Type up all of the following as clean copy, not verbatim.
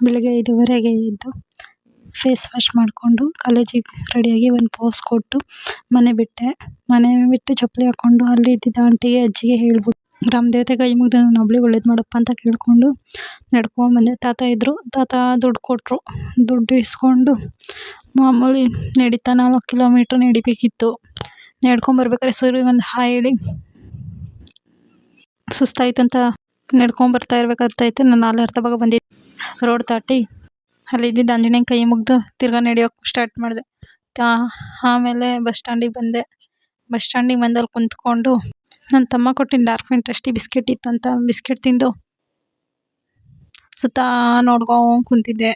ಬೆಳಗ್ಗೆ 5:30ಗೆ ಎದ್ದು face wash ಮಾಡಿಕೊಂಡು ಕಾಲೇಜಿಗೆ ರೆಡಿಯಾಗಿ ಒಂದು ಪೋಸ್ ಕೊಟ್ಟು ಮನೆ ಬಿಟ್ಟು ಚಪ್ಪಲಿ ಹಾಕ್ಕೊಂಡು ಅಲ್ಲಿ ಇದ್ದಿದ್ದ ಆಂಟಿಗೆ ಅಜ್ಜಿಗೆ ಹೇಳ್ಬಿಟ್ಟು ಗ್ರಾಮ ದೇವತೆ ಕೈ ಮುಗ್ದು ನನ್ನ ಒಬ್ಳಿಗೆ ಒಳ್ಳೇದು ಮಾಡಪ್ಪ ಅಂತ ಕೇಳಿಕೊಂಡು ನಡ್ಕೊಂಬಂದೆ. ತಾತ ಇದ್ದರು. ತಾತ ದುಡ್ಡು ಕೊಟ್ಟರು. ದುಡ್ಡು ಇಸ್ಕೊಂಡು ಮಾಮೂಲಿ ನಡೀತಾ 4 ಕಿಲೋಮೀಟ್ರ್ ನಡಿಬೇಕಿತ್ತು. ನಡ್ಕೊಂಬರ್ಬೇಕಾದ್ರೆ ಸೂರ್ಯ ಒಂದು ಹಾಯ್ ಹೇಳಿ ಸುಸ್ತಾಯ್ತು ಅಂತ ನಡ್ಕೊಂಬರ್ತಾ ಇರ್ಬೇಕಾಗ್ತೈತೆ. ನಾನು ಅಲ್ಲಿ ಅರ್ಧ ಭಾಗ ಬಂದಿದ್ದೆ. ರೋಡ್ ದಾಟಿ ಅಲ್ಲಿ ಇದ್ದಿದ್ದ ಆಂಜನೇಯನ ಕೈ ಮುಗ್ದು ತಿರ್ಗಾ ನಡೆಯೋಕೆ ಸ್ಟಾರ್ಟ್ ಮಾಡಿದೆ. ಆಮೇಲೆ ಬಸ್ ಸ್ಟ್ಯಾಂಡಿಗೆ ಬಂದೆ. ಬಸ್ ಸ್ಟ್ಯಾಂಡಿಗೆ ಬಂದು ಅಲ್ಲಿ ಕುಂತ್ಕೊಂಡು ನನ್ನ ತಮ್ಮ ಕೊಟ್ಟಿದ್ದ ಡಾರ್ಕ್ ಫ್ಯಾಂಟಸಿ ಬಿಸ್ಕೆಟ್ ಇತ್ತಂತ ಬಿಸ್ಕೆಟ್ ತಿಂದು ಸುತ್ತ ನೋಡ್ಕೊಂಡು ಕುಂತಿದ್ದೆ,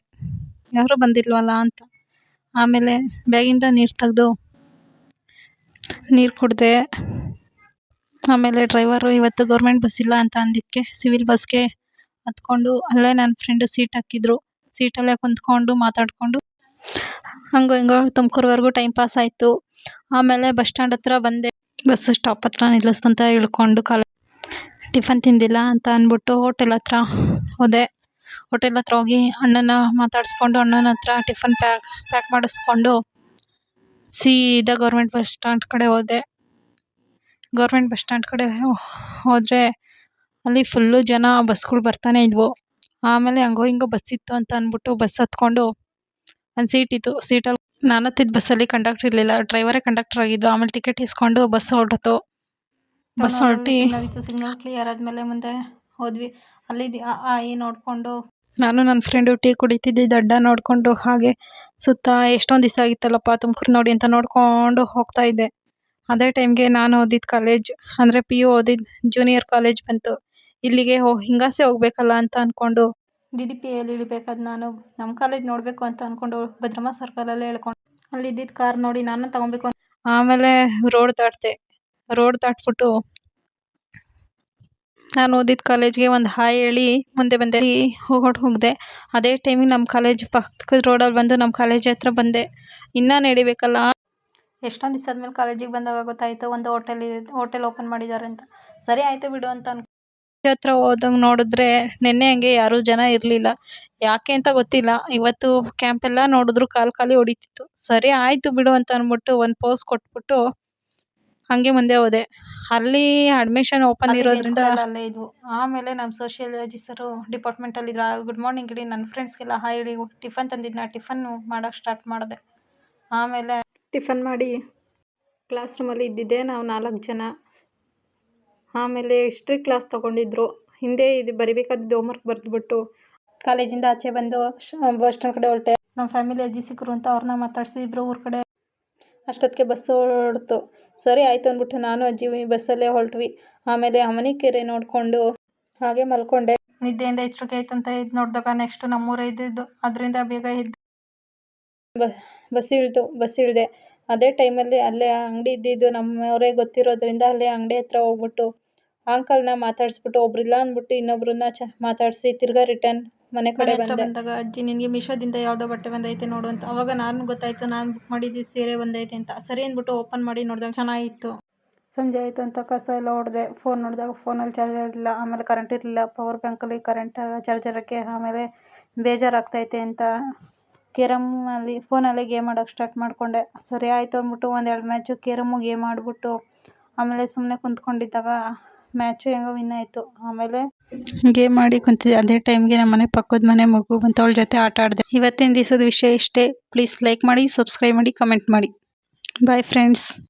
ಯಾರೂ ಬಂದಿಲ್ವಲ್ಲ ಅಂತ. ಆಮೇಲೆ ಬ್ಯಾಗಿಂದ ನೀರು ತೆಗ್ದು ನೀರು ಕುಡಿದೆ. ಆಮೇಲೆ ಡ್ರೈವರು ಇವತ್ತು ಗೌರ್ಮೆಂಟ್ ಬಸ್ ಇಲ್ಲ ಅಂತ ಅಂದಿದ್ದಕ್ಕೆ ಸಿವಿಲ್ ಬಸ್ಗೆ ಹತ್ಕೊಂಡು ಅಲ್ಲೇ ನನ್ನ ಫ್ರೆಂಡು ಸೀಟ್ ಹಾಕಿದ್ರು. ಸೀಟಲ್ಲೇ ಕುಂತ್ಕೊಂಡು ಮಾತಾಡಿಕೊಂಡು ಹಂಗೋ ಹಿಂಗೋ ತುಮಕೂರುವರೆಗೂ ಟೈಮ್ ಪಾಸ್ ಆಯಿತು. ಆಮೇಲೆ ಬಸ್ ಸ್ಟ್ಯಾಂಡ್ ಹತ್ರ ಬಂದೆ. ಬಸ್ ಸ್ಟಾಪ್ ಹತ್ರ ನಿಲ್ಲಿಸ್ತಂತ ಇಳ್ಕೊಂಡು ಟಿಫನ್ ತಿಂದಿಲ್ಲ ಅಂತ ಅಂದ್ಬಿಟ್ಟು ಹೋಟೆಲ್ ಹತ್ರ ಹೋದೆ. ಹೋಟೆಲ್ ಹತ್ರ ಹೋಗಿ ಅಣ್ಣನ ಮಾತಾಡಿಸ್ಕೊಂಡು ಅಣ್ಣನ ಹತ್ರ ಟಿಫನ್ ಪ್ಯಾಕ್ ಮಾಡಿಸ್ಕೊಂಡು ಸೀದಾ ಗೌರ್ಮೆಂಟ್ ಬಸ್ ಸ್ಟ್ಯಾಂಡ್ ಕಡೆ ಹೋದೆ. ಗೌರ್ಮೆಂಟ್ ಬಸ್ ಸ್ಟ್ಯಾಂಡ್ ಕಡೆ ಹೋದರೆ ಅಲ್ಲಿ ಫುಲ್ಲು ಜನ, ಬಸ್ಗಳು ಬರ್ತಾನೆ ಇದ್ವು. ಆಮೇಲೆ ಹಂಗೋ ಹಿಂಗೋ ಬಸ್ ಇತ್ತು ಅಂತ ಅಂದ್ಬಿಟ್ಟು ಬಸ್ ಹತ್ಕೊಂಡು ಒಂದು ಸೀಟ್ ಇತ್ತು. ಸೀಟಲ್ಲಿ ನಾನು ಹತ್ತಿದ ಬಸ್ಸಲ್ಲಿ ಕಂಡಕ್ಟ್ರ್ ಇರಲಿಲ್ಲ, ಡ್ರೈವರೇ ಕಂಡಕ್ಟರ್ ಆಗಿದ್ದು. ಆಮೇಲೆ ಟಿಕೆಟ್ ಇಸ್ಕೊಂಡು ಬಸ್ ಹೊರಟು. ಬಸ್ ಹೊರಟಿ ಸಿಗ್ನಲ್ ಕ್ಲಿಯರ್ ಆದಮೇಲೆ ಮುಂದೆ ಹೋದ್ವಿ. ಅಲ್ಲಿ ನೋಡಿಕೊಂಡು ನಾನು ನನ್ನ ಫ್ರೆಂಡು ಟೀ ಕುಡಿತಿದ್ದಿದ್ದು ಅಡ್ಡ ನೋಡಿಕೊಂಡು ಹಾಗೆ ಸುತ್ತ ಎಷ್ಟೊಂದು ದಿವಸ ಆಗಿತ್ತಲ್ಲಪ್ಪ ತುಮಕೂರು ನೋಡಿ ಅಂತ ನೋಡಿಕೊಂಡು ಹೋಗ್ತಾ ಇದ್ದೆ. ಅದೇ ಟೈಮ್ಗೆ ನಾನು ಓದಿದ್ದು ಕಾಲೇಜ್ ಅಂದರೆ PU ಓದಿದ್ದು ಜೂನಿಯರ್ ಕಾಲೇಜ್ ಬಂತು. ಇಲ್ಲಿಗೆ ಹಿಂಗಾಸೆ ಹೋಗ್ಬೇಕಲ್ಲ ಅಂತ ಅಂದ್ಕೊಂಡು DDPಯಲ್ಲಿ ಇಳಿಬೇಕಾದ ನಾನು ನಮ್ಮ ಕಾಲೇಜ್ ನೋಡಬೇಕು ಅಂತ ಅಂದ್ಕೊಂಡು ಭದ್ರಮ್ಮ ಸರ್ಕಲಲ್ಲೇ ಹೇಳ್ಕೊಂಡು ಅಲ್ಲಿ ಇದ್ದಿದ್ದು ಕಾರ್ ನೋಡಿ ನಾನು ತೊಗೊಬೇಕು. ಆಮೇಲೆ ರೋಡ್ ದಾಟಿದೆ. ರೋಡ್ ದಾಟ್ಬಿಟ್ಟು ನಾನು ಓದಿದ್ದು ಕಾಲೇಜ್ಗೆ ಒಂದು ಹಾಯ್ ಹೇಳಿ ಮುಂದೆ ಬಂದೆ. ಹೋಗಿದೆ. ಅದೇ ಟೈಮಿಗೆ ನಮ್ಮ ಕಾಲೇಜ್ ಪಕ್ಕದ ರೋಡಲ್ಲಿ ಬಂದು ನಮ್ಮ ಕಾಲೇಜ್ ಹತ್ರ ಬಂದೆ. ಇನ್ನೂ ನಡಿಬೇಕಲ್ಲ. ಎಷ್ಟೊಂದು ದಿವಸ ಆದಮೇಲೆ ಕಾಲೇಜಿಗೆ ಬಂದಾಗ ಗೊತ್ತಾಯಿತು ಒಂದು ಹೋಟೆಲ್ ಓಪನ್ ಮಾಡಿದ್ದಾರೆ ಅಂತ. ಸರಿ ಆಯಿತು ಬಿಡು ಅಂತ ಹತ್ರ ಹೋದಂಗೆ ನೋಡಿದ್ರೆ ನೆನ್ನೆ ಹಂಗೆ ಯಾರೂ ಜನ ಇರಲಿಲ್ಲ. ಯಾಕೆ ಅಂತ ಗೊತ್ತಿಲ್ಲ. ಇವತ್ತು ಕ್ಯಾಂಪೆಲ್ಲ ನೋಡಿದ್ರು ಖಾಲಿ ಹೊಡಿತಿತ್ತು. ಸರಿ ಆಯಿತು ಬಿಡು ಅಂತ ಅಂದ್ಬಿಟ್ಟು ಒಂದು ಪೋಸ್ ಕೊಟ್ಬಿಟ್ಟು ಹಾಗೆ ಮುಂದೆ ಹೋದೆ. ಅಲ್ಲಿ ಅಡ್ಮಿಷನ್ ಓಪನ್ ಇರೋದ್ರಿಂದ ಅಲ್ಲೇ ಇದ್ವು. ಆಮೇಲೆ ನಮ್ಮ ಸೋಷಿಯಾಲಜಿ ಸರು ಡಿಪಾರ್ಟ್ಮೆಂಟಲ್ಲಿದ್ರು. ಗುಡ್ ಮಾರ್ನಿಂಗ್ ಇಡಿ ನನ್ನ ಫ್ರೆಂಡ್ಸ್ಗೆಲ್ಲ ಹಾಯ್ ಹೇಳಿ ಟಿಫನ್ ತಂದಿದ್ನ ಟಿಫನ್ನು ಮಾಡೋಕ್ಕೆ ಸ್ಟಾರ್ಟ್ ಮಾಡಿದೆ. ಆಮೇಲೆ ಟಿಫನ್ ಮಾಡಿ ಕ್ಲಾಸ್ ರೂಮಲ್ಲಿ ಇದ್ದಿದ್ದೆ ನಾವು 4 ಜನ. ಆಮೇಲೆ ಹಿಸ್ಟ್ರಿ ಕ್ಲಾಸ್ ತೊಗೊಂಡಿದ್ರು. ಹಿಂದೆ ಇದು ಬರಿಬೇಕಾದ್ದು ಹೋಮ್ವರ್ಕ್ ಬರೆದ್ಬಿಟ್ಟು ಕಾಲೇಜಿಂದ ಆಚೆ ಬಂದು ಬಸ್ ಸ್ಟ್ಯಾಂಡ್ ಕಡೆ ಹೊರಟೆ. ನಮ್ಮ ಫ್ಯಾಮಿಲಿ ಅಜ್ಜಿ ಸಿಕ್ಕರು ಅಂತ ಅವ್ರನ್ನ ಮಾತಾಡಿಸಿ ಇಬ್ಬರು ಊರ ಕಡೆ. ಅಷ್ಟೊತ್ತಿಗೆ ಬಸ್ ಹೊರಡ್ತು. ಸರಿ ಆಯಿತು ಅಂದ್ಬಿಟ್ಟು ನಾನು ಅಜ್ಜಿ ಬಸ್ಸಲ್ಲೇ ಹೊರಟ್ವಿ. ಆಮೇಲೆ ಅಮನಿಕೆರೆ ನೋಡಿಕೊಂಡು ಹಾಗೆ ಮಲ್ಕೊಂಡೆ. ನಿದ್ದೆಯಿಂದ ಎಚ್ಚರಿಕೆ ಆಯ್ತು ಅಂತ ಇದು ನೋಡಿದಾಗ ನೆಕ್ಸ್ಟ್ ನಮ್ಮೂರೇ ಇದ್ದಿದ್ದು. ಅದರಿಂದ ಬೇಗ ಎದ್ದು ಬಸ್ ಇಳಿದೆ. ಅದೇ ಟೈಮಲ್ಲಿ ಅಲ್ಲೇ ಅಂಗಡಿ ಇದ್ದಿದ್ದು ನಮ್ಮವರೇ ಗೊತ್ತಿರೋದ್ರಿಂದ ಅಲ್ಲೇ ಅಂಗಡಿ ಹತ್ರ ಹೋಗ್ಬಿಟ್ಟು ಅಂಕಲ್ನ ಮಾತಾಡಿಸ್ಬಿಟ್ಟು ಒಬ್ರಿಲ್ಲ ಅಂದ್ಬಿಟ್ಟು ಇನ್ನೊಬ್ರನ್ನ ಮಾತಾಡಿಸಿ ತಿರ್ಗಾ ರಿಟರ್ನ್ ಮನೆ ಕಡೆ ಬಂದಾಗ ಅಜ್ಜಿ ನಿನಗೆ ಮೀಶೋದಿಂದ ಯಾವುದೋ ಬಟ್ಟೆ ಬಂದೈತೆ ನೋಡು ಅಂತ. ಅವಾಗ ನಾನು ಗೊತ್ತಾಯಿತು ನಾನು ಬುಕ್ ಮಾಡಿದ್ದು ಸೀರೆ ಬಂದೈತೆ ಅಂತ. ಸರಿ ಅಂದ್ಬಿಟ್ಟು ಓಪನ್ ಮಾಡಿ ನೋಡಿದಾಗ ಚೆನ್ನಾಗಿತ್ತು. ಸಂಜೆ ಆಯಿತು ಅಂತ ಕಸ ಎಲ್ಲ ಹೊಡೆದೆ. ಫೋನ್ ನೋಡಿದಾಗ ಫೋನಲ್ಲಿ ಚಾರ್ಜರ್ ಇಲ್ಲ. ಆಮೇಲೆ ಕರೆಂಟ್ ಇರಲಿಲ್ಲ. ಪವರ್ ಬ್ಯಾಂಕಲ್ಲಿ ಕರೆಂಟ್ ಚಾರ್ಜರಕ್ಕೆ ಆಮೇಲೆ ಬೇಜಾರಾಗ್ತೈತೆ ಅಂತ ಕೇರಮ್ಮಲ್ಲಿ ಫೋನಲ್ಲೇ ಗೇಮ್ ಆಡೋಕ್ಕೆ ಸ್ಟಾರ್ಟ್ ಮಾಡಿಕೊಂಡೆ. ಸರಿ ಆಯಿತು ಅಂದ್ಬಿಟ್ಟು 1-2 ಮ್ಯಾಚು ಕೇರಮ್ಮು ಗೇಮ್ ಆಡಿಬಿಟ್ಟು ಆಮೇಲೆ ಸುಮ್ಮನೆ ಕುಂತ್ಕೊಂಡಿದ್ದಾಗ ಮ್ಯಾಚು ಹೆಂಗೋ ವಿನ್ ಆಯಿತು. ಆಮೇಲೆ ಗೇಮ್ ಆಡಿ ಕುಂತಿದ್ದೆ. ಅದೇ ಟೈಮ್ಗೆ ನಮ್ಮ ಮನೆ ಪಕ್ಕದ ಮನೆ ಮಗು ಬಂತು. ಅವಳ ಜೊತೆ ಆಟ ಆಡಿದೆ. ಇವತ್ತಿನ ದಿವಸದ ವಿಷಯ ಇಷ್ಟೇ. ಪ್ಲೀಸ್ ಲೈಕ್ ಮಾಡಿ, ಸಬ್ಸ್ಕ್ರೈಬ್ ಮಾಡಿ, ಕಮೆಂಟ್ ಮಾಡಿ. Bye friends.